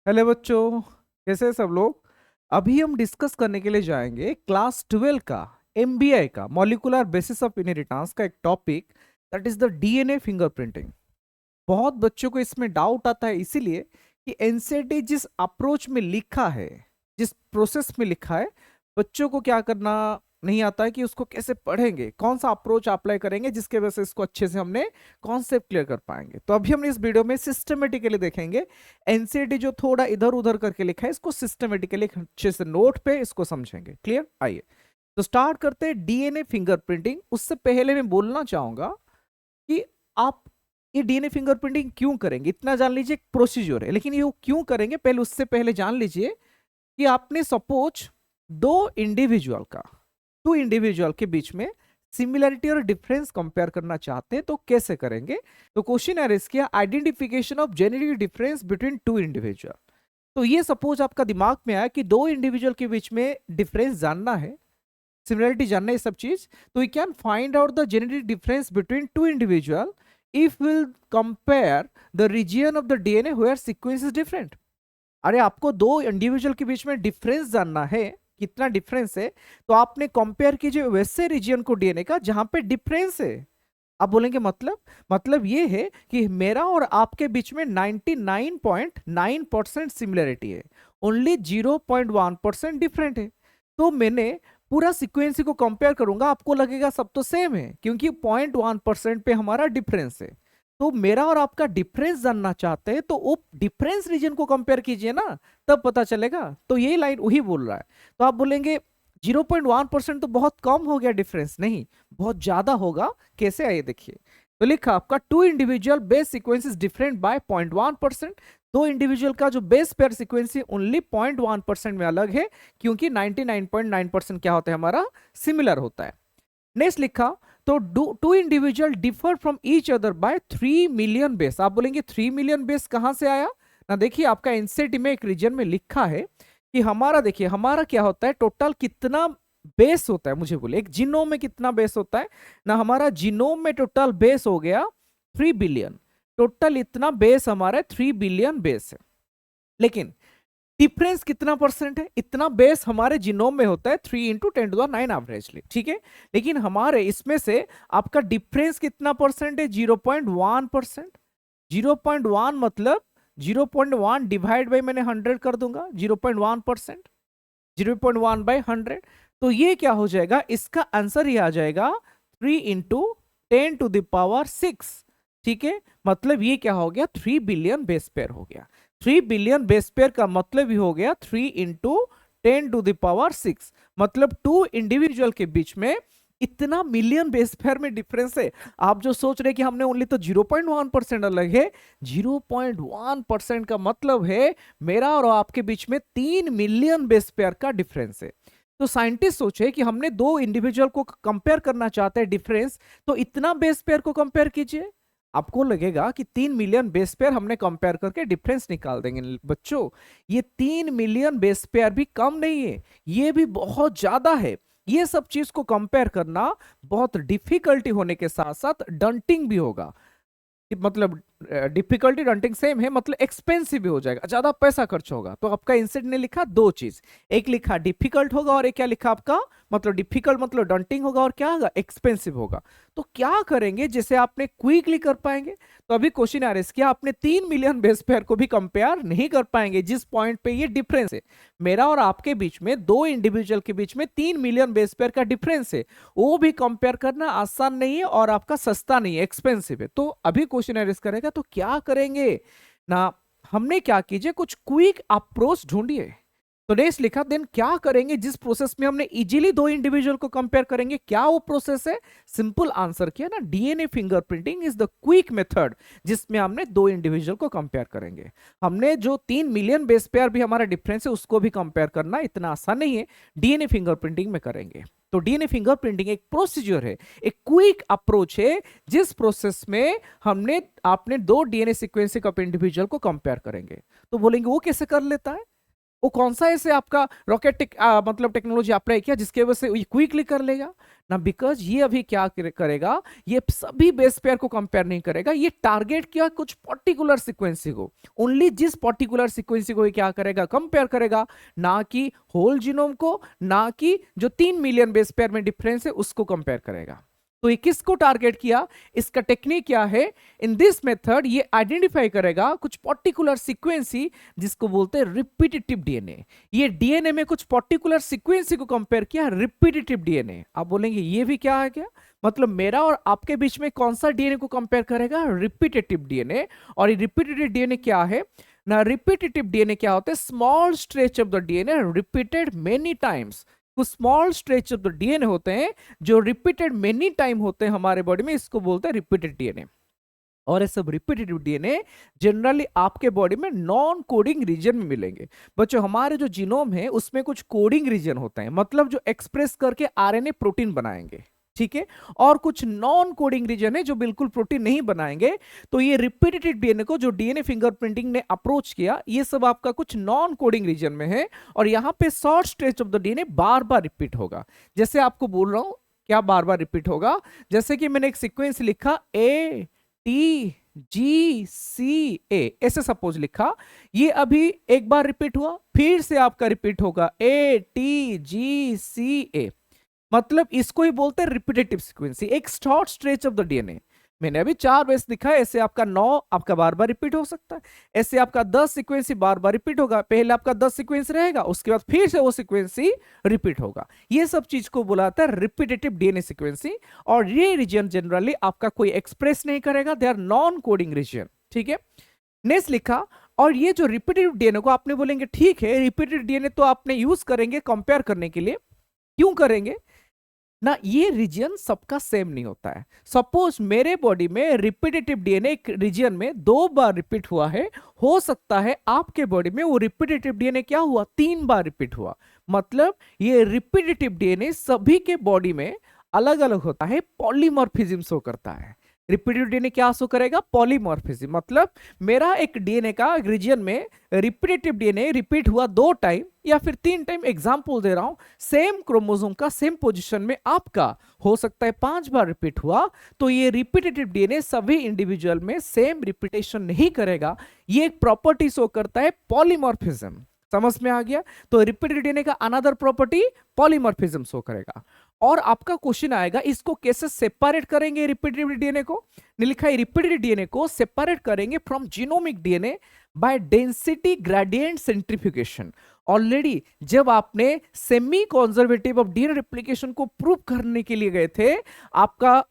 Hello बच्चों, कैसे हैं सब लोग। अभी हम डिस्कस करने के लिए जाएंगे क्लास 12 का एमबीआई का मॉलिक्यूलर बेसिस ऑफ इनहेरिटेंस का एक topic, that is the DNA fingerprinting. बहुत बच्चों को इसमें डाउट आता है इसीलिए कि एनसीईआरटी जिस अप्रोच में लिखा है, जिस प्रोसेस में लिखा है, बच्चों को क्या करना नहीं आता है कि उसको कैसे पढ़ेंगे, कौन सा अप्रोच अप्लाई करेंगे जिसके वजह से इसको अच्छे से हमने कॉन्सेप्ट क्लियर कर पाएंगे। तो अभी हम इस वीडियो में सिस्टमेटिकली देखेंगे एनसीईआरटी जो थोड़ा इधर उधर करके लिखा है, इसको सिस्टमेटिकली अच्छे से नोट पे इसको समझेंगे। क्लियर, आइए तो स्टार्ट करते हैं डीएनए फिंगरप्रिंटिंग। उससे पहले मैं बोलना चाहूंगा कि आप ये डीएनए फिंगरप्रिंटिंग क्यों करेंगे, इतना जान लीजिए, एक प्रोसीजर है, लेकिन ये क्यों करेंगे पहले उससे पहले जान लीजिए कि आपने सपोज टू इंडिविजुअल के बीच में सिमिलरिटी और डिफरेंस कंपेयर करना चाहते हैं तो कैसे करेंगे। तो क्वेश्चन है किया identification of genetic difference between two individual. तो ये सपोज आपका दिमाग में आया कि दो इंडिविजुअल के बीच में डिफरेंस जानना है, सिमिलरिटी जानना है, सब चीज। तो we can find out the genetic difference between two individual if will compare the region of the DNA where sequence is different. अरे आपको दो इंडिविजुअल के बीच में डिफरेंस जानना है, कितना डिफरेंस है, तो आपने कंपेयर कीजिए वैसे रीजन को डीएनए का जहां पे डिफरेंस है। आप बोलेंगे मतलब ये है कि मेरा और आपके बीच में 99.9% सिमिलरिटी है, ओनली 0.1% डिफरेंट है। तो मैंने पूरा सीक्वेंस को कंपेयर करूंगा, आपको लगेगा सब तो सेम है क्योंकि 0.1% पे हमारा डिफरेंस है। तो मेरा और आपका डिफरेंस जानना चाहते हैं तो वो डिफरेंस रीजन को कंपेयर कीजिए ना, तब पता चलेगा। तो यही लाइन वही बोल रहा है। तो आप बोलेंगे 0.1% तो बहुत कम हो गया डिफरेंस, नहीं बहुत ज्यादा होगा। कैसे आइए देखिए। तो लिखा आपका two individual base sequence is different by 0.1%। दो इंडिविजुअल का जो बेस पेयर सीक्वेंस है ओनली 0.1% में अलग है, क्योंकि 99.9% क्या होता है हमारा सिमिलर होता है। नेक्स्ट लिखा तो two individual differ from each other by 3 million base. आप बोलेंगे 3 मिलियन बेस कहां से आया ना। देखिए आपका एनसीईआरटी में एक रीजन में लिखा है कि हमारा, देखिए हमारा क्या होता है, टोटल कितना बेस होता है, मुझे बोले एक जीनोम में कितना बेस होता है ना। हमारा जीनोम में टोटल बेस हो गया 3 बिलियन। टोटल इतना बेस हमारा 3 बिलियन बेस है, लेकिन डिफरेंस कितना परसेंट है, इतना बेस हमारे जीनोम में होता है 3 × 10⁹ एवरेजली, ठीक है। लेकिन हमारे इसमें से आपका डिफरेंस कितना परसेंट है, 0.1%। 0.1 मतलब 0.1 डिवाइड बाई मैंने 100 कर दूंगा, 0.1%, 0.1/100। तो ये क्या हो जाएगा, इसका आंसर ही आ जाएगा 3 × 10⁶। ठीक है, मतलब ये क्या हो गया, 3 बिलियन बेस पेयर हो गया। 3 बिलियन बेस पेयर का मतलब ही हो गया 3 × 10⁶। मतलब टू इंडिविजुअल के बीच में इतना मिलियन बेस पेयर में डिफरेंस है। आप जो सोच रहे कि हमने ओनली तो 0.1% अलग है, 0.1% का मतलब है मेरा और आपके बीच में 3 मिलियन बेस पेयर का डिफरेंस है। तो साइंटिस्ट सोचे कि हमने दो इंडिविजुअल को कंपेयर करना चाहते हैं डिफरेंस, तो इतना बेस पेयर को कंपेयर कीजिए। आपको लगेगा कि 3 मिलियन बेस पेयर हमने कंपेयर करके डिफरेंस निकाल देंगे। बच्चों ये 3 मिलियन बेस पेयर भी कम नहीं है, ये भी बहुत ज्यादा है। ये सब चीज को कंपेयर करना बहुत डिफिकल्टी होने के साथ साथ डंटिंग भी होगा। मतलब डिफिकल्टी डंटिंग सेम है, मतलब एक्सपेंसिव भी हो जाएगा, ज्यादा पैसा खर्च होगा। तो आपका इंसेट ने लिखा दो चीज, एक लिखा डिफिकल्ट होगा और एक क्या लिखा आपका, मतलब डिफिकल्ट मतलब डंटिंग होगा और क्या होगा, एक्सपेंसिव होगा। तो क्या करेंगे जैसे आपने क्विकली कर पाएंगे। तो अभी क्वेश्चन आ रहा है कि आपने 3 मिलियन बेस पेयर को भी कंपेयर नहीं कर पाएंगे जिस पॉइंट पे ये डिफरेंस है। मेरा और आपके बीच में, दो इंडिविजुअल के बीच में 3 मिलियन बेस पेयर का डिफरेंस है, वो भी कंपेयर करना आसान नहीं है और आपका सस्ता नहीं है, एक्सपेंसिव है। तो अभी क्वेश्चन एरिस करेगा तो क्या करेंगे ना, हमने क्या कीजिए, कुछ क्विक अप्रोच ढूंढिए। तो नेक्स्ट लिखा देन क्या करेंगे जिस प्रोसेस में हमने इजीली दो इंडिविजुअल को कंपेयर करेंगे, क्या वो प्रोसेस है। सिंपल आंसर किया ना, DNA fingerprinting is the quick method जिसमें हमने दो इंडिविजुअल को कंपेयर करेंगे। हमने जो 3 मिलियन बेस पेयर भी हमारा डिफरेंस है उसको भी कंपेयर करना इतना आसान नहीं है, डीएनए फिंगरप्रिंटिंग में करेंगे। तो डीएनए फिंगरप्रिंटिंग एक प्रोसीजर है, एक क्विक अप्रोच है जिस प्रोसेस में हमने आपने दो डीएनए सीक्वेंस ऑफ इंडिविजुअल को कंपेयर करेंगे। तो बोलेंगे वो कैसे कर लेता है। वो कौन सा ऐसे आपका रॉकेट मतलब टेक्नोलॉजी अप्लाई किया जिसके वजह से ये क्विकली कर लेगा ना, बिकॉज ये अभी क्या करेगा, ये सभी बेस पेयर को कंपेयर नहीं करेगा, ये टारगेट किया कुछ पर्टिकुलर सीक्वेंसी को, ओनली जिस पर्टिकुलर सीक्वेंसी को ये क्या करेगा, कंपेयर करेगा, ना कि होल जीनोम को, ना कि जो 3 मिलियन बेस पेयर में डिफरेंस है उसको कंपेयर करेगा। तो ये किसको टारगेट किया, इसका टेक्निक क्या है, इन दिस मेथड ये आइडेंटिफाई करेगा कुछ पर्टिकुलर सीक्वेंसी जिसको बोलते हैं रिपीटेटिव डीएनए। ये डीएनए में कुछ पर्टिकुलर सीक्वेंसी को कंपेयर किया, रिपीटेटिव डीएनए। आप बोलेंगे ये भी क्या है, क्या मतलब मेरा और आपके बीच में कौन सा डीएनए को कंपेयर करेगा, रिपीटेटिव डीएनए। और ये रिपीटेटिव डीएनए क्या है ना, रिपीटेटिव डीएनए क्या होता है, small stretch of the DNA repeated many times. कुछ small stretch of the DNA होते हैं जो रिपीटेड मेनी टाइम होते हैं हमारे बॉडी में, इसको बोलते हैं रिपीटेड डीएनए। और ये सब रिपीटेटिव डीएनए जनरली आपके बॉडी में नॉन कोडिंग रीजन में मिलेंगे। बच्चों हमारे जो जीनोम है उसमें कुछ कोडिंग रीजन होता है, मतलब जो एक्सप्रेस करके आरएनए प्रोटीन बनाएंगे, ठीक है, और कुछ नॉन कोडिंग रीजन है जो बिल्कुल प्रोटीन नहीं बनाएंगे। तो ये रिपीटेटिव डीएनए को जो डीएनए फिंगरप्रिंटिंग ने अप्रोच किया, ये सब आपका कुछ नॉन कोडिंग रीजन में है, और यहाँ पे short stretch of the DNA bar bar repeat होगा। जैसे आपको बोल रहा हूं क्या बार बार रिपीट होगा, जैसे कि मैंने एक सीक्वेंस लिखा ए टी जी सी ए, ऐसे सपोज लिखा, ये अभी एक बार रिपीट हुआ, फिर से आपका रिपीट होगा ए टी जी सी ए, मतलब इसको ही बोलते हैं रिपीटेटिव सीक्वेंसी, एक short stretch of the DNA. मैंने अभी 4 बेस दिखाया, ऐसे आपका 9 आपका बार बार रिपीट हो सकता है, ऐसे आपका 10 सीक्वेंसी बार बार रिपीट होगा, पहले आपका 10 सीक्वेंस रहेगा, उसके बाद फिर से वो सीक्वेंसी रिपीट होगा। ये सब चीज को बुलाता है रिपीटेटिव डीएनए सीक्वेंसी। और ये रीजन जनरली आपका कोई एक्सप्रेस नहीं करेगा, they are non coding region, ठीक है। नेक्स्ट लिखा, और ये जो रिपीटेटिव डीएनए को आपने बोलेंगे ठीक है, रिपीटेटिव डीएनए तो आपने यूज करेंगे कंपेयर करने के लिए, क्यों करेंगे ना, ये रीजन सबका सेम नहीं होता है। सपोज मेरे बॉडी में रिपीटेटिव डीएनए एक रीजन में 2 बार रिपीट हुआ है, हो सकता है आपके बॉडी में वो रिपीटेटिव डीएनए क्या हुआ, 3 बार रिपीट हुआ। मतलब ये रिपीटेटिव डीएनए सभी के बॉडी में अलग अलग होता है, पॉलीमॉर्फिज्म शो करता है। रिपीटेटिव डीएनए क्या शो करेगा, पॉलीमॉर्फिज्म, मतलब मेरा एक डीएनए का रीजन में रिपीटेटिव डीएनए रिपीट हुआ 2 टाइम या फिर 3 टाइम, एग्जांपल दे रहा हूं, सेम क्रोमोसोम का सेम पोजीशन में आपका हो सकता है 5 बार रिपीट हुआ, तो ये रिपीटेटिव डीएनए सभी इंडिविजुअल में सेम रिपीटेशन नहीं करेगा, ये एक प्रॉपर्टी शो करता है पॉलीमॉर्फिज्म। समझ में आ गया, तो रिपीटेटिव डीएनए का अनदर प्रॉपर्टी पॉलीमॉर्फिज्म शो करेगा। और आपका क्वेश्चन आएगा इसको कैसे सेपरेट करेंगे, रिपीटेटिव डीएनए को लिखा है, रिपीटेटिव डीएनए को सेपरेट करेंगे from genomic DNA by density gradient centrifugation. Already जब आपने semi conservative of DNA replication को प्रूव करने के लिए गए थे, आपका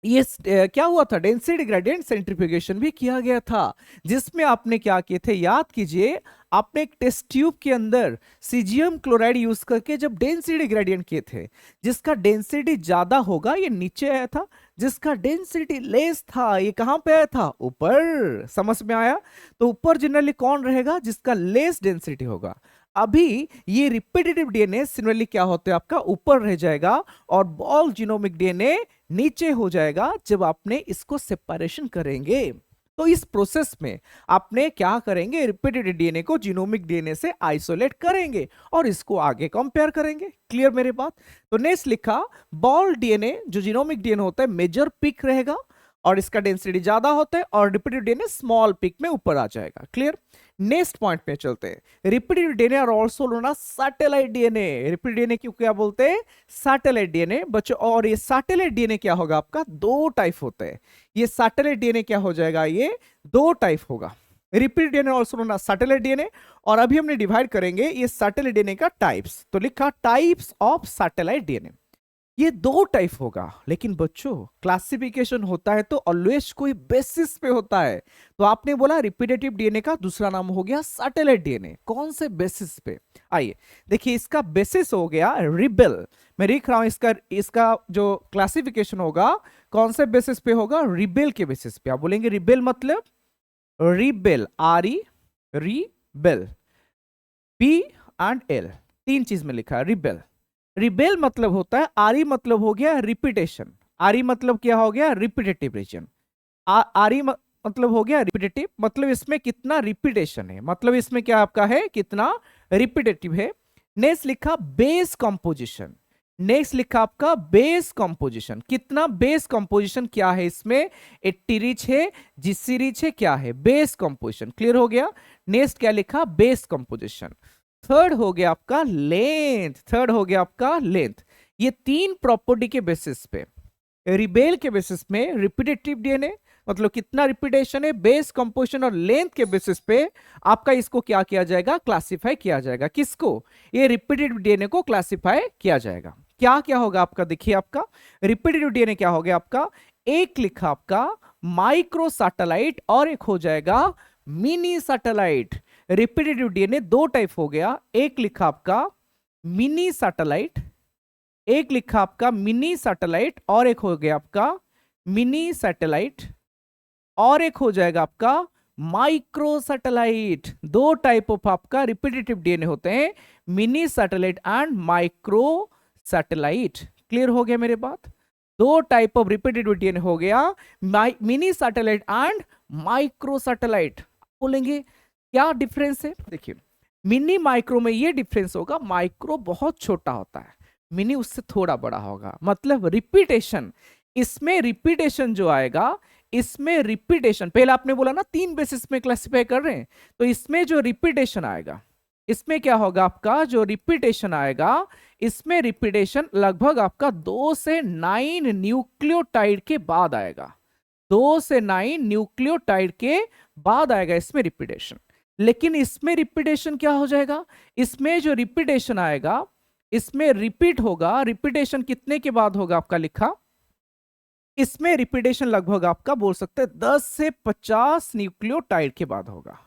ये क्या हुआ था, डेंसिटी ग्रेडियंट सेंट्रीफ्यूगेशन भी किया गया था, जिसमें आपने क्या किए थे, याद कीजिए, आपने एक टेस्ट ट्यूब के अंदर सीजियम क्लोराइड यूज करके जब डेंसिटी ग्रेडियंट किए थे, जिसका डेंसिटी ज्यादा होगा ये नीचे आया था, जिसका डेंसिटी लेस था ये कहां पे आया था, ऊपर। समझ में आया, तो ऊपर जनरली कौन रहेगा, जिसका लेस डेंसिटी होगा। अभी ये रिपीटेटिव डीएनए सिमिलरली क्या होते हैं, आपका ऊपर रह जाएगा, और बॉल जीनोमिक डीएनए नीचे हो जाएगा जब आपने इसको सेपरेशन करेंगे। तो इस प्रोसेस में आपने क्या करेंगे, रिपीटेटिव डीएनए को जीनोमिक डीएनए से आइसोलेट करेंगे और इसको आगे कंपेयर करेंगे। क्लियर मेरे बात। तो नेक्स्ट लिखा, बॉल डीएनए जो जीनोमिक डीएनए होता है मेजर पिक रहेगा और इसका डेंसिटी ज्यादा होता है, और रिपीटेटिव डीएनए स्मॉल पिक में ऊपर आ जाएगा। क्लियर। नेक्स्ट पॉइंट पे चलते हैं, repetitive DNA are also known as satellite DNA. Repetitive DNA क्यों क्या बोलते हैं, सैटेलाइट डीएनए बच्चों। और ये सैटेलाइट डीएनए क्या होगा, आपका 2 टाइप होते हैं। ये सैटेलाइट डीएनए क्या हो जाएगा, ये 2 टाइप होगा। Repetitive DNA also known as satellite DNA, और अभी हमने डिवाइड करेंगे ये सैटेलाइट डीएनए का टाइप्स। तो लिखा टाइप्स ऑफ सैटेलाइट डीएनए, ये 2 टाइप होगा। लेकिन बच्चों क्लासिफिकेशन होता है तो ऑलवेज कोई बेसिस पे होता है। तो आपने बोला रिपीटेटिव डीएनए का दूसरा नाम हो गया सैटेलाइट डीएनए। कौन से बेसिस पे, आइए देखिए, इसका बेसिस हो गया रिबेल। मैं लिख रहा हूं इसका जो क्लासिफिकेशन होगा कौन से बेसिस पे होगा, रिबेल के बेसिस पे। आप बोलेंगे रिबेल मतलब rebel, rebel, B and L 3 चीज में लिखा है रिबेल। रिबेल मतलब होता है, आरी मतलब हो गया रिपीटेशन, आरी मतलब क्या हो गया, रिपीटेटिव रीजन। आरी मतलब हो गया रिपीटेटिव, मतलब इसमें कितना रिपीटेशन है, मतलब इसमें क्या आपका है, कितना रिपीटेटिव है। नेक्स्ट लिखा बेस कंपोजिशन, नेक्स्ट लिखा आपका बेस कंपोजिशन, कितना बेस कंपोजिशन क्या है इसमें, 80 रिच है, जीसी रिच है, क्या है बेस कंपोजिशन, क्लियर हो गया। नेक्स्ट क्या लिखा बेस कंपोजिशन। थर्ड हो गया आपका लेंथ, थर्ड हो गया आपका लेंथ। ये तीन प्रॉपर्टी के बेसिस पे, रिबेल के बेसिस में रिपीटेटिव डीएनए मतलब कितना रिपीटेशन है, बेस कंपोजिशन और लेंथ के बेसिस पे आपका इसको क्या किया जाएगा, क्लासिफाई किया जाएगा। किसको, ये रिपीटेटिव डीएनए को क्लासिफाई किया जाएगा। क्या क्या होगा आपका, देखिए आपका रिपीटेटिव डीएनए क्या हो गया आपका, एक लिखा आपका माइक्रो सैटेलाइट और एक हो जाएगा मिनी सैटेलाइट। रिपीटेटिव डीएनए दो टाइप हो गया, एक लिखा आपका मिनी सैटेलाइट, एक लिखा आपका मिनी सैटेलाइट और एक हो गया आपका मिनी सैटेलाइट और एक हो जाएगा आपका माइक्रो सैटेलाइट। दो टाइप ऑफ आपका रिपीटेटिव डीएनए होते हैं, mini satellite and micro satellite. Clear हो गया मेरे बात, दो टाइप ऑफ रिपीटेटिव डीएनए हो गया, mini satellite and micro satellite. बोलेंगे क्या डिफरेंस है, देखिए मिनी माइक्रो में ये डिफरेंस होगा, माइक्रो बहुत छोटा होता है, मिनी उससे थोड़ा बड़ा होगा। मतलब रिपीटेशन, इसमें रिपीटेशन जो आएगा, इसमें रिपीटेशन पहले आपने बोला ना तीन बेसिस में क्लासिफाई कर रहे हैं, तो इसमें जो रिपीटेशन आएगा, इसमें क्या होगा आपका जो रिपीटेशन आएगा, इसमें रिपीटेशन लगभग आपका 2 से 9 न्यूक्लियोटाइड के बाद आएगा, 2 से 9 न्यूक्लियोटाइड के बाद आएगा इसमें रिपीटेशन। लेकिन इसमें रिपीटेशन क्या हो जाएगा, इसमें जो रिपीटेशन आएगा, इसमें रिपीट होगा, रिपीटेशन कितने के बाद होगा आपका लिखा, इसमें रिपीटेशन लगभग आपका बोल सकते हैं 10 से 50 न्यूक्लियोटाइड के बाद होगा,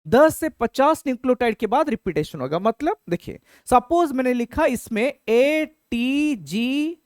10 से 50 न्यूक्लियोटाइड के बाद रिपीटेशन होगा। मतलब देखिए सपोज मैंने लिखा इसमें A T G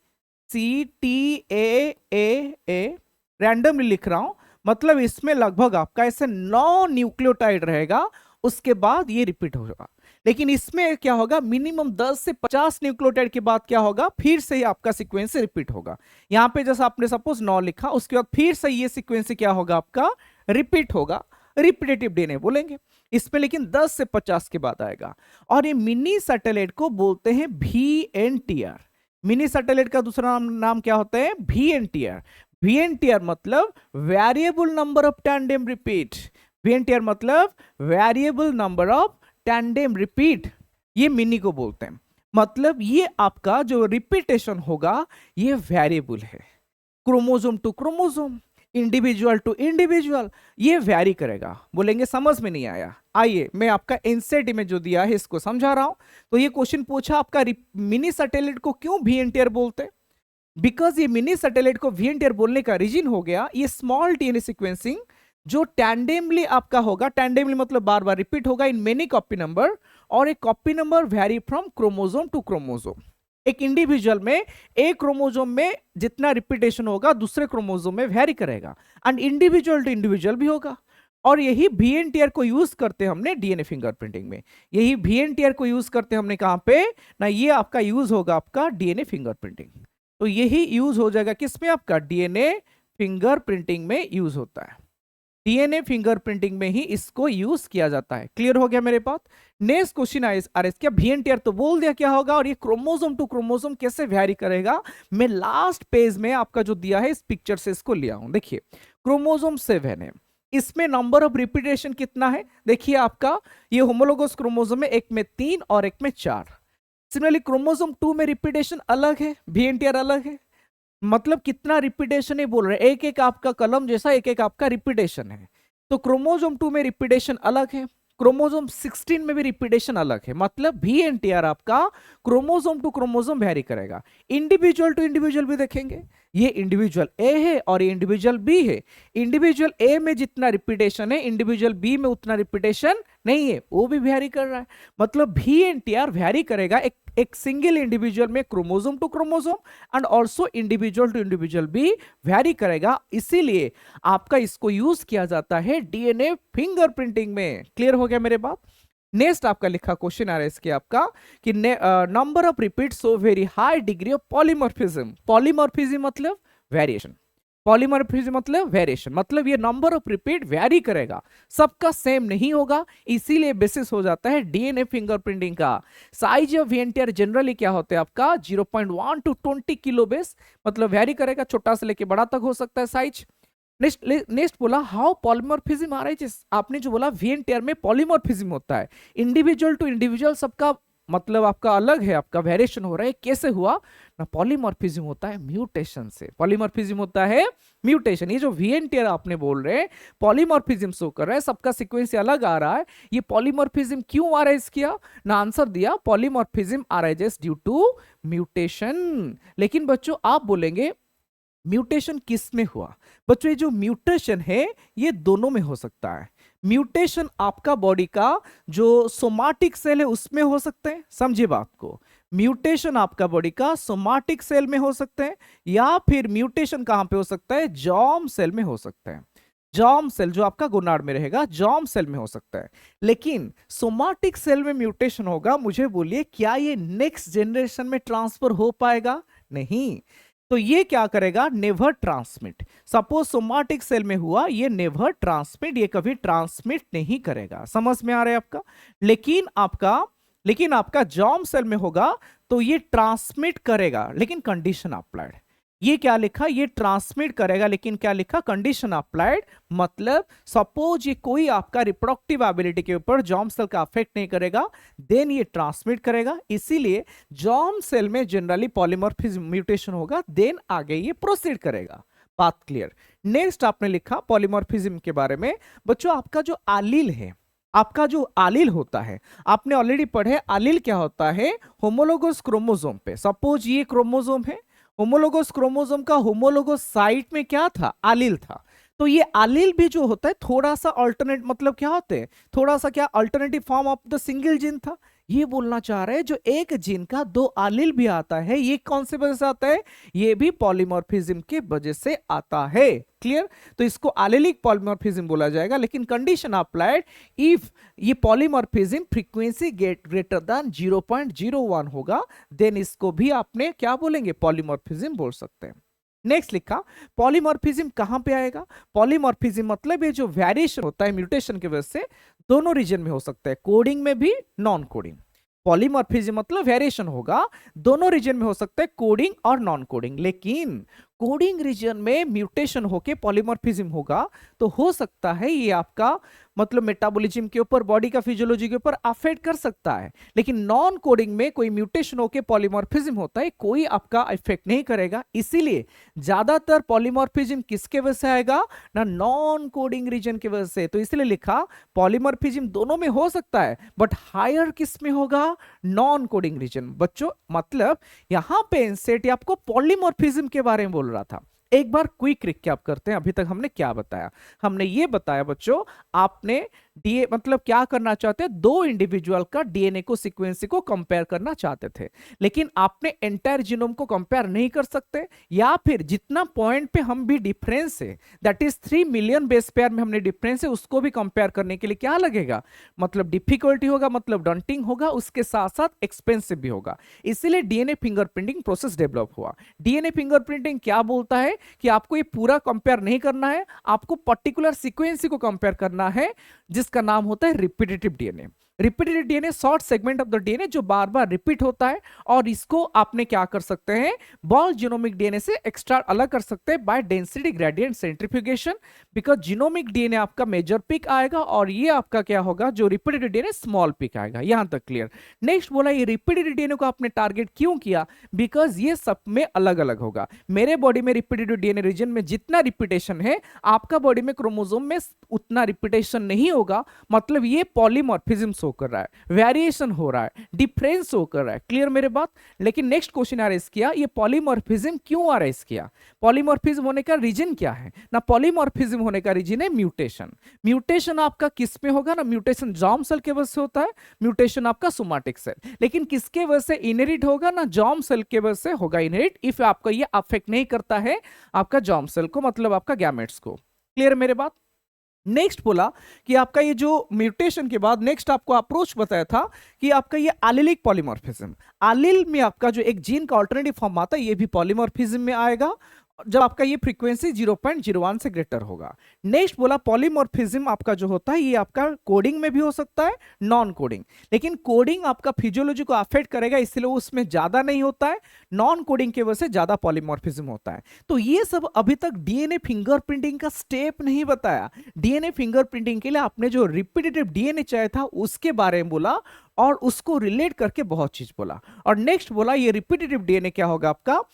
C T A randomly लिख रहा हूं, मतलब इसमें लगभग आपका ऐसे 9 न्यूक्लियोटाइड रहेगा, उसके बाद ये रिपीट होगा। लेकिन इसमें क्या होगा, मिनिमम 10 से 50 न्यूक्लियोटाइड के बाद क्या होगा, फिर से ही आपका सीक्वेंस रिपीट होगा। यहां पे जैसा आपने सपोज 9 लिखा, उसके बाद फिर से ये सीक्वेंस क्या होगा आपका रिपीट होगा, रिपीटेटिव डीएनए बोलेंगे इसमें, लेकिन 10 से 50 के बाद आएगा। और ये मिनी सैटेलाइट को बोलते हैं VNTR। मिनी सैटेलाइट का दूसरा नाम क्या होता है, VNTR। VNTR मतलब variable number of tandem repeat, VNTR मतलब variable number of tandem repeat, ये मिनी को बोलते हैं। मतलब ये आपका जो रिपीटेशन होगा ये वेरिएबल है, chromosome to chromosome, individual to individual, ये वेरी करेगा। बोलेंगे समझ में नहीं आया, आइए मैं आपका एनसीईआरटी में जो दिया है इसको समझा रहा हूं। तो ये क्वेश्चन पूछा आपका मिनी सैटेलाइट को क्यों VNTR बोलते हैं, बिकॉज ये मिनी सैटेलाइट को VNTR बोलने का रीजन हो गया, ये स्मॉल डीएनए सीक्वेंसिंग जो टैंडेमली आपका होगा, टैंडेमली मतलब बार बार रिपीट होगा इन मेनी कॉपी नंबर, और एक copy number vary from chromosome to chromosome. एक इंडिविजुअल में एक क्रोमोसोम में जितना रिपीटेशन होगा दूसरे क्रोमोसोम में वेरी करेगा, एंड इंडिविजुअल टू इंडिविजुअल भी होगा। और यही VNTR को यूज करते हैं हमने डीएनए फिंगरप्रिंटिंग में, यही VNTR को यूज करते हैं हमने कहां पे ना, ये आपका यूज होगा आपका डीएनए फिंगरप्रिंटिंग। तो यही यूज हो जाएगा किसमें, आपका डीएनए फिंगरप्रिंटिंग में यूज होता है, डीएनए फिंगरप्रिंटिंग में ही इसको यूज किया जाता है। क्लियर हो गया मेरे पास। नेक्स्ट क्वेश्चन आर एस क्या VNTR तो बोल दिया क्या होगा, और ये क्रोमोसोम टू क्रोमोसोम कैसे वेरी करेगा, मैं लास्ट पेज में आपका जो दिया है इस पिक्चर से इसको लिया हूं। देखिए क्रोमोसोम 7 है, इसमें नंबर ऑफ रिपीटेशन कितना है, देखिए आपका ये होमोलोगस क्रोमोसोम में एक में 3 और एक में 4। सिमिलरली क्रोमोसोम 2 में रिपीटेशन अलग है, VNTR अलग है। मतलब कितना रिपीटेशन है बोल रहे हैं, एक एक आपका कलम जैसा एक एक आपका रिपीटेशन है। तो क्रोमोसोम 2 में रिपीटेशन अलग है, क्रोमोसोम 16 में भी रिपीटेशन अलग है। मतलब VNTR आपका क्रोमोसोम टू क्रोमोसोम वेरी करेगा। इंडिविजुअल टू इंडिविजुअल भी देखेंगे, ये इंडिविजुअल ए है और ये इंडिविजुअल बी है। इंडिविजुअल ए में जितना रिपीटेशन है इंडिविजुअल बी में उतना रिपीटेशन नहीं है, वो भी वेरी कर रहा है। मतलब VNTR वेरी करेगा एक सिंगल इंडिविजुअल में chromosome to chromosome, and also individual to individual भी वेरी करेगा। इसीलिए आपका इसको यूज किया जाता है डीएनए फिंगरप्रिंटिंग में। क्लियर हो गया मेरे बात। नेक्स्ट आपका लिखा क्वेश्चन आ रहा है इसके आपका कि number of repeat so very high degree of polymorphism. Polymorphism मतलब वेरिएशन। पॉलीमॉर्फिज्म मतलब वेरिएशन, मतलब ये नंबर ऑफ रिपीट वेरी करेगा, सबका सेम नहीं होगा, इसीलिए बेसिस हो जाता है डीएनए फिंगरप्रिंटिंग का। साइज ऑफ वीएनटीआर जनरली क्या होते हैं आपका 0.1 टू 20 किलो बेस, मतलब वेरी करेगा, छोटा से लेके बड़ा तक हो सकता है साइज। नेक्स्ट बोला हाउ पॉलीमॉर्फिज्म अराइजेस, आपने जो बोला वीएनटीआर में पॉलीमॉर्फिज्म होता है, इंडिविजुअल टू इंडिविजुअल सबका मतलब आपका अलग है, आपका वेरिएशन हो रहा है, कैसे हुआ ना, पॉलीमॉर्फिज्म होता है म्यूटेशन से, पॉलीमॉर्फिज्म होता है म्यूटेशन। ये जो वीएनटीआर आपने बोल रहे हैं पॉलीमॉर्फिज्म शो कर रहा है, सबका सीक्वेंस अलग आ रहा है, ये पॉलीमॉर्फिज्म क्यों अराइज किया ना, आंसर दिया polymorphism arises due to mutation. लेकिन बच्चों आप बोलेंगे म्यूटेशन किस में हुआ, बच्चों ये जो म्यूटेशन है ये दोनों में हो सकता है। म्यूटेशन आपका बॉडी का जो सोमाटिक सेल है उसमें हो सकते हैं, समझिए बात को, म्यूटेशन आपका बॉडी का सोमाटिक सेल में हो सकते हैं, या फिर म्यूटेशन कहां पे हो सकता है, जॉर्म सेल में हो सकता है। जॉर्म सेल जो आपका गोनाड में रहेगा, जॉर्म सेल में हो सकता है। लेकिन सोमाटिक सेल में म्यूटेशन होगा, मुझे बोलिए क्या ये नेक्स्ट जनरेशन में ट्रांसफर हो पाएगा, नहीं। तो ये क्या करेगा, never transmit. Suppose somatic cell में हुआ, ये नेवर ट्रांसमिट, ये कभी ट्रांसमिट नहीं करेगा, समझ में आ रहा है आपका। लेकिन आपका जॉर्म सेल में होगा तो ये ट्रांसमिट करेगा, लेकिन कंडीशन अप्लाइड। ये क्या लिखा, ये ट्रांसमिट करेगा, लेकिन क्या लिखा, कंडीशन अप्लाइड। मतलब सपोज ये कोई आपका रिप्रोडक्टिव एबिलिटी के ऊपर जॉर्म सेल का अफेक्ट नहीं करेगा, देन ये ट्रांसमिट करेगा। इसीलिए जॉर्म सेल में जनरली पॉलीमॉर्फिज्म म्यूटेशन होगा, देन आगे ये प्रोसीड करेगा। बात क्लियर। नेक्स्ट आपने लिखा पॉलीमॉर्फिज्म के बारे में, बच्चों आपका जो आलील है, आपका जो आलील होता है, आपने ऑलरेडी पढ़े आलील क्या होता है, होमोलोगस क्रोमोसोम पे। सपोज ये क्रोमोसोम है, होमोलोगस क्रोमोसोम का होमोलोगस साइट में क्या था, आलील था। तो ये आलील भी जो होता है थोड़ा सा अल्टरनेट, मतलब क्या होते हैं, थोड़ा सा क्या alternative form of the single gene था। ये बोलना चाह रहे हैं जो एक जीन का दो आलील भी आता है, ये कौन से वजह से आता है, ये भी पॉलीमॉर्फिज्म के वजह से आता है। क्लियर। तो इसको आलेलिक पॉलीमॉर्फिज्म बोला जाएगा, लेकिन कंडीशन अप्लाइड इफ ये पॉलीमॉर्फिज्म फ्रीक्वेंसी ग्रेटर देन 0.01 होगा, देन इसको भी आपने क्या बोलेंगे, पॉलीमॉर्फिज्म बोल सकते हैं। नेक्स्ट लिखा पॉलीमॉर्फिज्म कहां पे आएगा, पॉलीमॉर्फिज्म मतलब ये जो वेरिएशन होता है म्यूटेशन की वजह से दोनों रीजन में हो सकता है, कोडिंग में भी नॉन कोडिंग। पॉलीमॉर्फिज्म मतलब वेरिएशन होगा दोनों रीजन में हो सकता है, कोडिंग और नॉन कोडिंग। लेकिन कोडिंग रीजन में म्यूटेशन होके पॉलीमॉर्फिज्म होगा तो हो सकता है ये आपका मतलब मेटाबॉलिज्म के ऊपर, बॉडी का फिजियोलॉजी के ऊपर अफेक्ट कर सकता है। लेकिन नॉन कोडिंग में कोई म्यूटेशन होके पॉलीमॉर्फिज्म होता है, कोई आपका इफेक्ट नहीं करेगा। इसीलिए ज्यादातर पॉलीमॉर्फिज्म किसके वजह से आएगा ना, नॉन कोडिंग रीजन की वजह से। तो इसलिए लिखा पॉलीमॉर्फिज्म दोनों में हो सकता है, बट हायर किस में होगा, नॉन कोडिंग रीजन। बच्चों मतलब यहां पे इंसेट आपको पॉलीमॉर्फिज्म के बारे में बोल रहा था। एक बार क्विक रिकैप करते हैं, अभी तक हमने क्या बताया। हमने ये बताया बच्चों, आपने डीए मतलब क्या करना चाहते हैं, दो इंडिविजुअल का डीएनए को सीक्वेंस को कंपेयर करना चाहते थे, लेकिन आपने एंटायर जीनोम को कंपेयर नहीं कर सकते, या फिर जितना पॉइंट पे हम भी डिफरेंस है, that is 3 million base pair में हमने डिफरेंस है, उसको भी कंपेयर करने के लिए क्या लगेगा, मतलब डिफिकल्टी होगा, मतलब डंटिंग होगा, उसके साथ साथ एक्सपेंसिव भी होगा। इसीलिए डीएनए फिंगरप्रिंटिंग प्रोसेस डेवलप हुआ। डीएनए फिंगरप्रिंटिंग क्या बोलता है कि आपको ये पूरा कंपेयर नहीं करना है, आपको पर्टिकुलर सीक्वेंस को कंपेयर करना है, जिसका नाम होता है repetitive DNA. Repetitive DNA short segment of the DNA जो बार बार रिपीट होता है, और इसको आपने क्या कर सकते हैं, बॉल जीनोमिक डीएनए से एक्स्ट्रा अलग कर सकते हैं by density gradient centrifugation, because genomic DNA आपका मेजर पिक आएगा और ये आपका क्या होगा, जो रिपीटेटिव डीएनए स्मॉल पिक आएगा। यहां तक क्लियर। नेक्स्ट बोला ये रिपीटेटिव डीएनए को आपने टारगेट क्यों किया, बिकॉज ये सब में अलग अलग होगा। मेरे बॉडी में रिपीटेटिव डीएनए रीजन में जितना रिपीटेशन है, आपका बॉडी में क्रोमोसोम में उतना रिपीटेशन नहीं होगा, मतलब ये पॉलीमॉर्फिज्म शो कर रहा है, वेरिएशन हो रहा है, डिफरेंस शो कर रहा है। क्लियर मेरे बात। लेकिन नेक्स्ट क्वेश्चन आ रहा है किया, ये पॉलीमॉर्फिज्म क्यों आ रहा है किया, पॉलीमॉर्फिज्म होने का रीजन क्या है ना, पॉलीमॉर्फिज्म होने का रीजन है म्यूटेशन। म्यूटेशन आपका किस में होगा ना, म्यूटेशन जॉर्म सेल के वजह से होता है, म्यूटेशन आपका सोमाटिक सेल। लेकिन किसके वजह से इनहेरिट होगा ना, जॉर्म सेल के वजह से होगा इनहेरिट, इफ आपका ये अफेक्ट नहीं करता है आपका जॉर्म सेल को, मतलब आपका गैमेट्स को। क्लियर मेरे बात। नेक्स्ट बोला कि आपका ये जो म्यूटेशन के बाद नेक्स्ट आपको अप्रोच बताया था कि आपका ये एलिलिक पॉलीमॉर्फिज्म, एलिल में आपका जो एक जीन का अल्टरनेटिव फॉर्म आता है, ये भी पॉलीमॉर्फिज्म में आएगा। जब आपका ये फ्रीक्वेंसी 0.01 से ग्रेटर होगा। नेक्स्ट बोला पॉलीमॉर्फिज्म आपका जो होता है ये आपका कोडिंग में भी हो सकता है, नॉन कोडिंग, लेकिन कोडिंग आपका फिजियोलॉजी को अफेक्ट करेगा इसलिए उसमें ज्यादा नहीं होता है, नॉन कोडिंग की वजह से ज्यादा पॉलीमॉर्फिज्म होता है। तो ये सब अभी तक डीएनए फिंगरप्रिंटिंग का स्टेप नहीं बताया। डीएनए फिंगरप्रिंटिंग के लिए आपने जो रिपीटेटिव डीएनए चाहिए था उसके बारे में बोला और उसको रिलेट करके बहुत चीज बोला। और नेक्स्ट बोला ये रिपीटेटिव डीएनए क्या होगा आपका,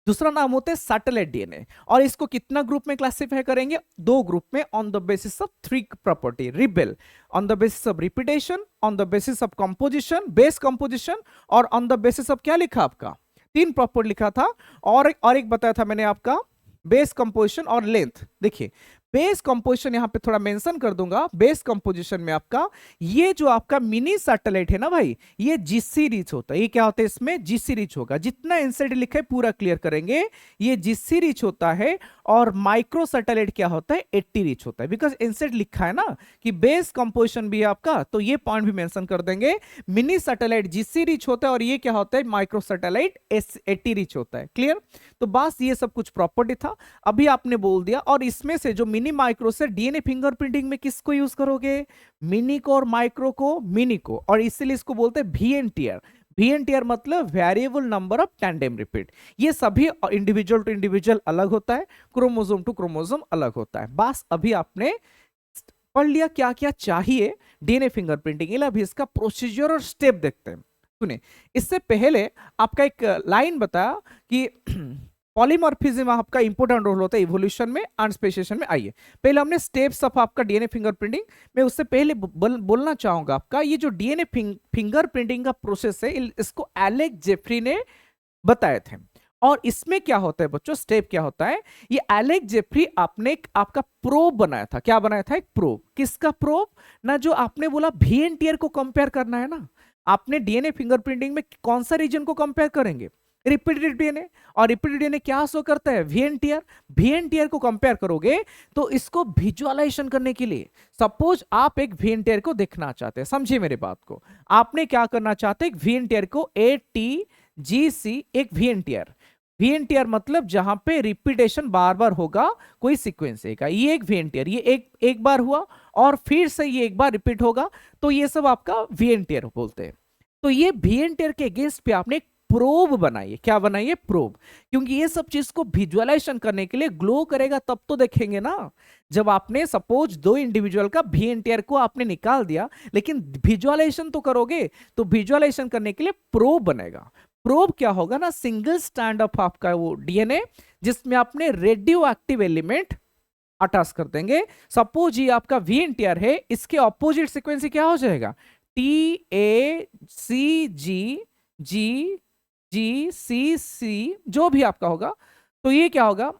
दूसरा नाम होता है सैटेलाइट डीएनए, और इसको कितना ग्रुप में क्लासिफाई करेंगे, दो ग्रुप में, on the basis of three property, rebel, on the basis of repetition, on the basis of composition, base composition, और ऑन द बेसिस ऑफ क्या लिखा आपका, तीन प्रॉपर्टी लिखा था, और एक बताया था मैंने आपका बेस कंपोजिशन और लेंथ। देखिए बेस कंपोजिशन यहां पे थोड़ा मेंशन कर दूंगा, बेस कंपोजिशन में आपका ये जो आपका मिनी सैटेलाइट है ना भाई, ये जीसी रिच होता है। ये क्या होता है, इसमें जीसी रिच होगा, जितना एनसीडी लिखा है पूरा क्लियर करेंगे, ये जीसी रिच होता है। और माइक्रो सैटेलाइट क्या होता है, 80 रिच होता है, बिकॉज एनसीडी लिखा है ना कि बेस कंपोजिशन भी है आपका, तो ये पॉइंट भी मेंशन कर देंगे। मिनी सैटेलाइट जीसी रिच होता है और ये क्या होता है, माइक्रो सैटेलाइट 80 रिच होता है। क्लियर, तो बस ये सब कुछ प्रॉपर्टी था, अभी आपने बोल दिया। और इसमें से जो मिनी माइक्रो से डीएनए फिंगरप्रिंटिंग में किसको यूज करोगे, मिनी को और माइक्रो को, मिनी को, और इसीलिए इसको बोलते हैं वीएनटीआर। वीएनटीआर मतलब variable number of tandem repeat. ये सभी इंडिविजुअल टू इंडिविजुअल अलग होता है, क्रोमोसोम टू क्रोमोसोम अलग होता है। बस अभी आपने पढ़ लिया क्या क्या चाहिए डीएनए फिंगरप्रिंटिंग के लिए। अभी इसका प्रोसीजर और स्टेप देखते हैं। सुने, इससे पहले आपका एक लाइन बताया कि पॉलीमॉर्फिज्म आपका इंपॉर्टेंट रोल होता है इवोल्यूशन में एंड स्पेसिएशन में। आइए पहले हमने स्टेप्स ऑफ आपका डीएनए फिंगरप्रिंटिंग में, उससे पहले बोलना चाहूंगा आपका ये जो डीएनए फिंगरप्रिंटिंग का प्रोसेस है इसको एलेक्स जेफरी ने बताए थे। और इसमें क्या होता है बच्चों, स्टेप क्या होता है, ये एलेक्स जेफरी आपने आपका प्रोब बनाया था। क्या बनाया था, एक प्रोब। किसका प्रोब ना, जो आपने बोला वीएनटीआर को कंपेयर करना है ना, आपने डीएनए फिंगरप्रिंटिंग में कौन सा रीजन को कंपेयर करेंगे, रिपीटेड डीएनए। और रिपीटेड डीएनए क्या शो करता है, वीएनटीआर। वीएनटीआर को कंपेयर करोगे तो इसको विजुअलाइजेशन करने के लिए, सपोज आप एक वीएनटीआर को देखना चाहते हैं, समझिए मेरे बात को, आपने क्या करना चाहते हैं, वीएनटीआर को ATGC, एक वीएनटीआर। वीएनटीआर मतलब जहां पे रिपीटेशन बार बार होगा कोई सीक्वेंस का, ये एक वीएनटीआर, ये एक बार हुआ और फिर से ये एक बार रिपीट होगा, तो ये सब आपका वीएनटीआर बोलते हैं। तो ये वीएनटीआर के अगेंस्ट पे आपने प्रोब बनाइए। क्या बनाइए, प्रोब, क्योंकि ये सब चीज को विजुअलाइजेशन करने के लिए ग्लो करेगा तब तो देखेंगे ना। जब आपने सपोज दो इंडिविजुअल का वीएनटीआर को आपने निकाल दिया, लेकिन विजुअलाइजेशन तो करोगे, तो विजुअलाइजेशन करने के लिए प्रोब बनेगा। प्रोब क्या होगा ना, सिंगल स्टैंड ऑफ आपका वो डीएनए जिसमें आपने रेडियो एक्टिव एलिमेंट अटैच कर देंगे। सपोज ये आपका वीएनटीआर है, इसके ऑपोजिट सीक्वेंस क्या हो जाएगा, TACGGGCC, जो भी आपका होगा, तो ये क्या होगा,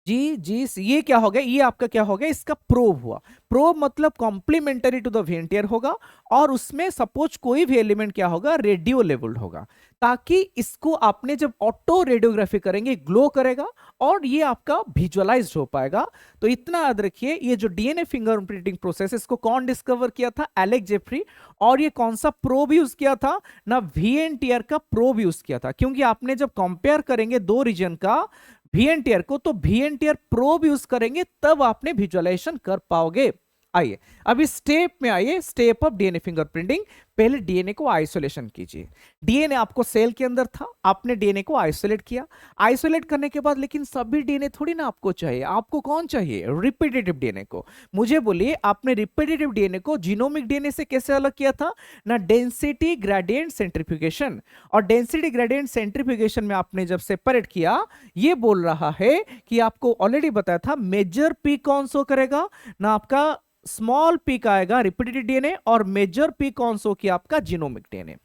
GGC, ये क्या हो गया, ये आपका क्या हो गया, इसका प्रोब हुआ। प्रोब मतलब कॉम्प्लीमेंटरी टू द वीएनटीआर होगा, और उसमें सपोज कोई भी एलिमेंट क्या होगा, रेडियो लेवल्ड होगा, ताकि इसको आपने जब ऑटो रेडियोग्राफी करेंगे ग्लो करेगा और ये आपका विजुअलाइज्ड हो पाएगा। तो इतना याद रखिए, ये जो डीएनए फिंगरप्रिंटिंग प्रोसेस, इसको कौन डिस्कवर किया था, एलेक्स जेफरी। और ये कौन सा प्रोब यूज किया था ना, वीएनटीआर का प्रोब यूज किया था, क्योंकि आपने जब कंपेयर करेंगे दो रीजन का वीएनटीआर को, तो वीएनटीआर प्रोब यूज करेंगे तब आपने विजुअलाइजेशन कर पाओगे। आइए अभी स्टेप में आइए, स्टेप ऑफ डीएनए फिंगरप्रिंटिंग। पहले डीएनए को आइसोलेशन कीजिए। डीएनए आपको सेल के अंदर था, आपने डीएनए को आइसोलेट किया। आइसोलेट करने के बाद लेकिन सभी डीएनए थोड़ी ना आपको चाहिए, आपको कौन चाहिए, रिपीटेटिव डीएनए को। मुझे बोलिए, आपने रिपीटेटिव डीएनए को जीनोमिक डीएनए से कैसे अलग किया था ना, डेंसिटी ग्रेडियंट सेंट्रीफ्यूगेशन। और डेंसिटी ग्रेडियंट सेंट्रीफ्यूगेशन में आपने जब सेपरेट किया, ये बोल रहा है कि आपको ऑलरेडी बताया था मेजर पी कौन सो करेगा ना, आपका स्मॉल पी का आएगा रिपीटेटिव डीएनए, और मेजर पी कौन सो की आपका जीनोमिक डीएनए।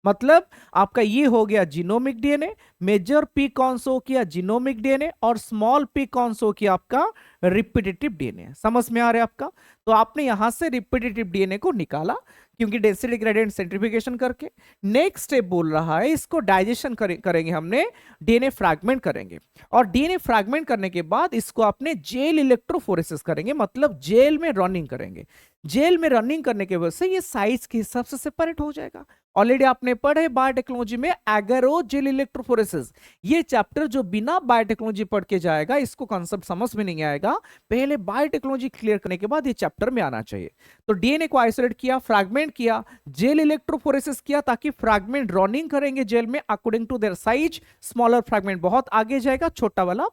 मतलब आपका ये हो गया जीनोमिक डीएनए, मेजर पी कौन सो किया जीनोमिक डीएनए, और स्मॉल पी कौन सो किया आपका रिपीटेटिव डीएनए। समझ में आ रहा है आपका। तो आपने यहां से रिपीटेटिव डीएनए को निकाला, क्योंकि डेंसिटी ग्रेडियंट सेंट्रीफ्यूगेशन करके। नेक्स्ट स्टेप बोल रहा है, इसको डाइजेशन करेंगे हमने, डीएनए फ्रैगमेंट करेंगे, और डीएनए फ्रैगमेंट करने के बाद इसको आपने जेल इलेक्ट्रोफोरेसिस करेंगे, मतलब जेल में रनिंग करेंगे। जेल में रनिंग करने के वजह से ये साइज के हिसाब से सेपरेट हो जाएगा, ऑलरेडी आपने पढ़े बायोटेक्नोलॉजी में एगेरोजेल इलेक्ट्रोफोरेसिस। ये चैप्टर जो बिना बायोटेक्नोलॉजी पढ़ के जाएगा इसको कॉन्सेप्ट समझ में नहीं आएगा, पहले बायोटेक्नोलॉजी क्लियर करने के बाद ये चैप्टर में आना चाहिए। तो डीएनए को आइसोलेट किया, फ्रैगमेंट किया, जेल इलेक्ट्रोफोरेसिस किया ताकि फ्रैगमेंट रनिंग करेंगे जेल में according to their size, smaller fragment बहुत आगे जाएगा, छोटा वाला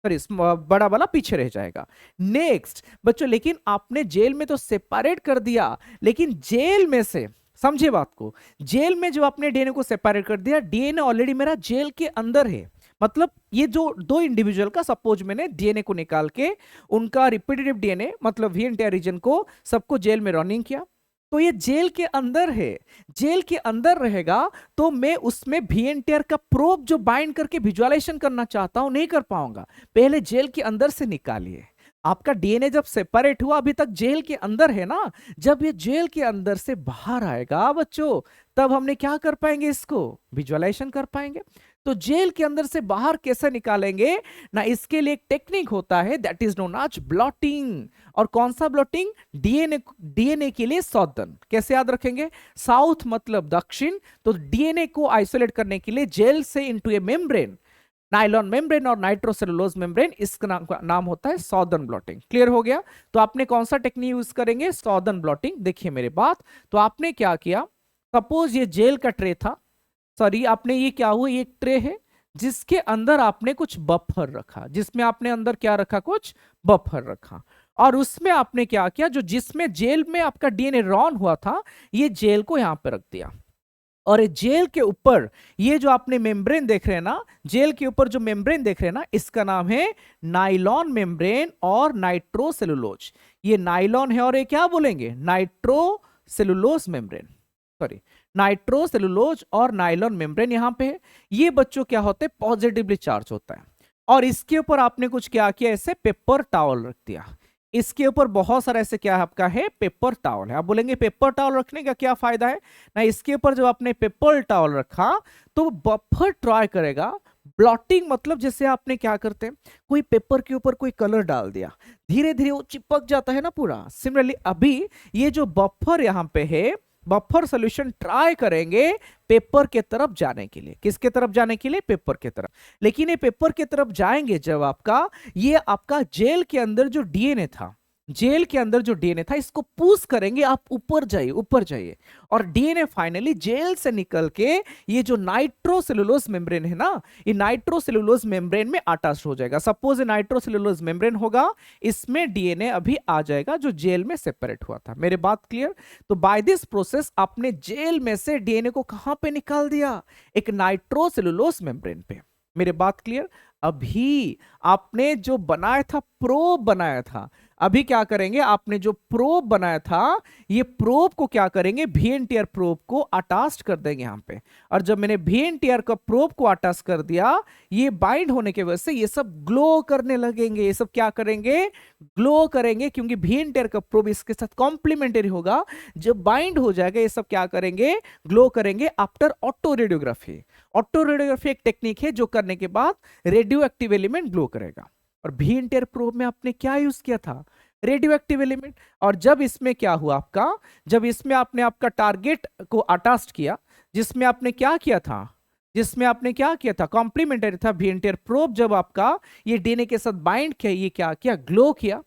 बड़ा वाला पीछे रह जाएगा। नेक्स्ट बच्चों, लेकिन आपने जेल में तो सेपरेट कर दिया, लेकिन जेल में से समझे बात को, जेल में जो आपने डीएनए को सेपरेट कर दिया, डीएनए ऑलरेडी मेरा जेल के अंदर है। मतलब ये जो दो इंडिविजुअल का सपोज मैंने डीएनए को निकाल के उनका रिपीटेटिव डीएनए मतलब VNTR रीजन को सबको जेल में रनिंग किया, तो ये जेल के अंदर है, जेल के अंदर रहेगा, तो मैं उसमें VNTR का प्रोब जो बाइंड करके विजुअलाइजेशन करना चाहता हूं नहीं कर पाऊंगा। पहले जेल के अंदर से निकालिए। आपका डीएनए जब सेपरेट हुआ, अभी तक जेल के अंदर है ना, जब ये जेल के अंदर से बाहर आएगा बच्चों, तब हमने क्या कर पाएंगे, इसको विजुअलाइजेशन कर पाएंगे। तो जेल के अंदर से बाहर कैसे निकालेंगे ना, इसके लिए एक टेक्निक होता है that is known as blotting. और कौन सा ब्लॉटिंग, डीएनए के लिए सॉदर्न, कैसे याद रखेंगे, साउथ मतलब दक्षिण, तो डीएनए को आइसोलेट करने के लिए जेल से इनटू ए मेम्ब्रेन, नाइलॉन मेम्ब्रेन और नाइट्रोसेलुलोज मेम्ब्रेन, इसका नाम होता है सॉदर्न ब्लॉटिंग। क्लियर हो गया। तो आपने कौन सा टेक्निक यूज करेंगे, सॉदर्न ब्लॉटिंग। देखिए मेरे बात, तो आपने क्या किया, सपोज ये जेल का ट्रे था, सॉरी आपने ये क्या हुआ, ये एक ट्रे है जिसके अंदर आपने कुछ बफर रखा, जिसमें आपने अंदर क्या रखा, कुछ बफर रखा, और उसमें आपने क्या किया, जो जिसमें जेल में आपका डीएनए रॉन हुआ था, ये जेल को यहां पे रख दिया। और जेल के ऊपर ये जो आपने मेम्ब्रेन देख रहे हैं ना, जेल के ऊपर जो मेम्ब्रेन देख रहे हैं ना, इसका नाम है नाइलॉन मेम्ब्रेन और नाइट्रोसेलुलोज। ये नाइलॉन है और ये क्या बोलेंगे, नाइट्रोसेलुलोज मेम्ब्रेन, सॉरी नाइट्रोसेलुलोज और नाइलॉन मेम्ब्रेन यहां पे है। ये बच्चों क्या होते हैं, पॉजिटिवली चार्ज होता है। और इसके ऊपर आपने कुछ क्या किया, ऐसे पेपर टॉवल रख दिया। इसके ऊपर बहुत सारा ऐसे क्या आपका है, पेपर टॉवल है। आप बोलेंगे पेपर टॉवल रखने का क्या फायदा है ना, इसके ऊपर जब आपने पेपर टॉवल रखा तो बफर ट्राई करेगा। ब्लॉटिंग मतलब जैसे आपने क्या करते हैं, कोई पेपर के ऊपर कोई कलर डाल दिया, धीरे धीरे वो चिपक जाता है ना पूरा। सिमिलरली अभी ये जो बफर यहां पे है, बफर सॉल्यूशन ट्राई करेंगे पेपर के तरफ जाने के लिए। किसके तरफ जाने के लिए, पेपर के तरफ। लेकिन ये पेपर के तरफ जाएंगे जब आपका, ये आपका जेल के अंदर जो डीएनए था, जेल के अंदर जो डीएनए था, इसको पुश करेंगे, आप ऊपर जाइए, ऊपर जाइए, और डीएनए फाइनली जेल से निकल के ये जो नाइट्रोसेलुलोज मेम्ब्रेन है ना, ये नाइट्रोसेलुलोज मेम्ब्रेन में अटैच हो जाएगा। सपोज नाइट्रोसेलुलोज मेम्ब्रेन होगा, इसमें डीएनए अभी आ जाएगा जो जेल में सेपरेट हुआ था। मेरे बात क्लियर। तो बाय दिस प्रोसेस आपने जेल में से डीएनए को कहां पे निकाल दिया, एक नाइट्रोसेलुलोज मेम्ब्रेन पे। मेरे बात क्लियर। अभी आपने जो बनाया था, प्रोब बनाया था, अभी क्या करेंगे, आपने जो प्रोब बनाया था, ये प्रोब को क्या करेंगे, VNTR प्रोब को अटैच कर देंगे यहां पे। और जब मैंने VNTR का प्रोब को अटैच कर दिया, ये बाइंड होने की वजह से ये सब ग्लो करने लगेंगे। ये सब क्या करेंगे, ग्लो करेंगे, क्योंकि VNTR का प्रोब इसके साथ कॉम्प्लीमेंटरी होगा। जब बाइंड हो जाएगा, ये सब क्या करेंगे, ग्लो करेंगे after auto radiography. Auto radiography एक टेक्निक है जो करने के बाद रेडियो एक्टिव एलिमेंट ग्लो करेगा। और VNTR प्रोब में आपने क्या यूज किया था, रेडियो एक्टिव एलिमेंट। और जब इसमें क्या हुआ आपका, जब इसमें आपने आपका टारगेट को अटैच किया, जिसमें आपने क्या किया था, जिसमें आपने क्या किया था, कॉम्प्लीमेंटरी था VNTR प्रोब, जब आपका ये डीएनए के साथ बाइंड किया, ये क्या किया, ग्लो किया।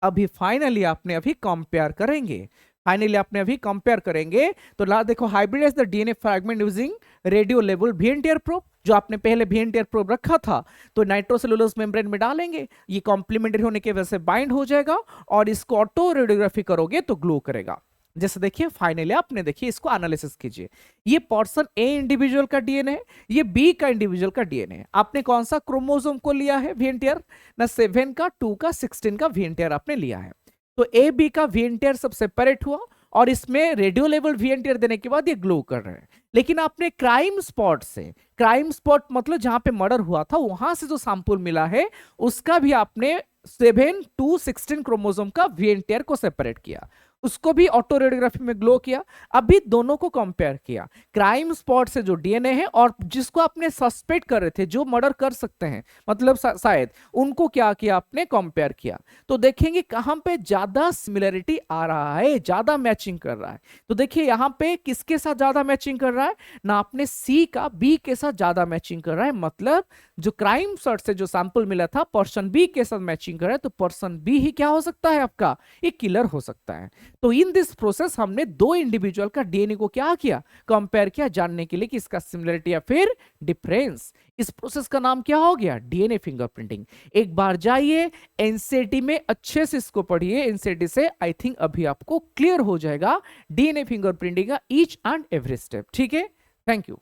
अभी फाइनली आपने अभी कंपेयर करेंगे, फाइनली आपने अभी कंपेयर करेंगे, तो ला देखो, hybridize the DNA fragment using radio लेवल VNTR प्रोब। जो आपने पहले VNTR प्रोब रखा था, तो नाइट्रोसेलुलोज मेम्ब्रेन में डालेंगे, ये कॉम्प्लीमेंटरी होने की वजह से बाइंड हो जाएगा, और इसको ऑटो रेडियोग्राफी करोगे तो ग्लो करेगा। जैसे देखिए फाइनली आपने देखिए, इसको एनालिसिस कीजिए। ये पोर्शन ए इंडिविजुअल का डीएनए है, ये बी का इंडिविजुअल का डीएनए है। आपने कौन सा क्रोमोसोम को लिया है VNTR ना, 7 का, 2 का, 16 का VNTR आपने लिया है। तो ए बी का VNTR सब सेपरेट हुआ, और इसमें रेडियो लेवल VNTR देने के बाद ये ग्लो कर रहे हैं। लेकिन आपने क्राइम स्पॉट से, क्राइम स्पॉट मतलब जहां पे मर्डर हुआ था, वहां से जो सैंपल मिला है, उसका भी आपने 7 to 16 क्रोमोसोम का VNTR को सेपरेट किया। उसको भी ऑटो रेडियोग्राफी में ग्लो किया। अभी दोनों को कंपेयर किया, क्राइम स्पॉट से जो डीएनए है और जिसको आपने सस्पेक्ट कर रहे थे जो मर्डर कर सकते हैं, मतलब शायद, उनको क्या किया आपने, कंपेयर किया। तो देखेंगे कहां पे ज्यादा सिमिलरिटी आ रहा है, ज्यादा मैचिंग कर रहा है। तो देखिए यहां पे किसके साथ ज्यादा मैचिंग कर रहा है ना, आपने सी का बी के साथ ज्यादा मैचिंग कर रहा है, मतलब जो क्राइम शॉट से जो सैंपल मिला था पर्सन बी के साथ मैचिंग कर रहा है, तो पर्सन बी ही क्या हो सकता है आपका, एक किलर हो सकता है। तो इन दिस प्रोसेस हमने दो इंडिविजुअल का डीएनए को क्या किया, कंपेयर किया, जानने के लिए कि इसका सिमिलरिटी या फिर डिफरेंस। इस प्रोसेस का नाम क्या हो गया, डीएनए फिंगरप्रिंटिंग। एक बार जाइए एनसीईआरटी में अच्छे से इसको पढ़िए, एनसीईआरटी से आई थिंक अभी आपको क्लियर हो जाएगा डीएनए फिंगरप्रिंटिंग का ईच एंड एवरी स्टेप। ठीक है, थैंक यू।